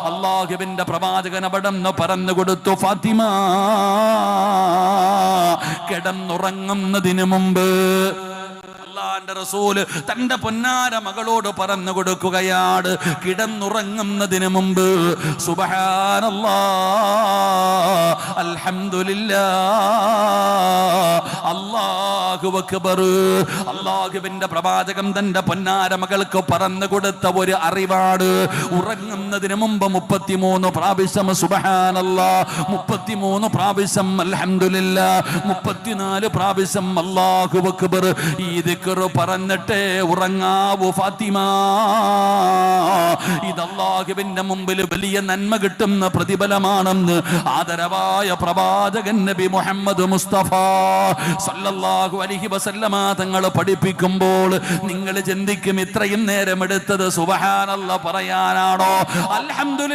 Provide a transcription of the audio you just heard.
അല്ലാഹുവിന്റെ പ്രവാചകൻ അവിടെന്ന് പറഞ്ഞു കൊടുത്തു, ഫാത്തിമ കിടന്നുറങ്ങുന്നതിന് മുമ്പ് അല്ലാഹുവിന്റെ റസൂൽ തന്റെ പൊന്നാര മകളോട് പറഞ്ഞു കൊടുക്കുകയാണ്, കിടന്നുറങ്ങുന്നതിന് മുമ്പ് സുബ്ഹാനല്ലാഹ് അൽഹംദുലില്ലാഹ് അല്ലാഹു അക്ബർ. അല്ലാഹുവിന്റെ പ്രവാചകൻ തന്റെ പൊന്നാര മകൾക്ക് പറഞ്ഞു കൊടുത്ത ഒരു അറിവാണ്. ഉറങ്ങുന്നതിന് മുമ്പ് 33 പ്രാവശ്യം സുബ്ഹാനല്ലാഹ്, 33 പ്രാവശ്യം അൽഹംദുലില്ലാഹ്, 34 പ്രാവശ്യം അല്ലാഹു അക്ബർ. ഈ ദിക്ർ പറഞ്ഞിട്ടേ ഉറങ്ങാവൂ ഫാത്തിമ. ഇത് അല്ലാഹുവിന്റെ മുമ്പിൽ വലിയ നന്മ കിട്ടുന്ന പ്രതിഫലമാണെന്ന് ആദരവായ പ്രവാചകൻ നബി മുഹമ്മദ് മുസ്തഫ സല്ലല്ലാഹു അലൈഹി വസല്ലമ തങ്ങൾ പഠിപ്പിക്കുമ്പോൾ നിങ്ങൾ ചിന്തിക്കും, ഇത്രയും നേരം എടുത്തത് സുബ്ഹാനല്ലാഹ് പറയാനാണോ, അൽഹംദുലില്ലാഹ്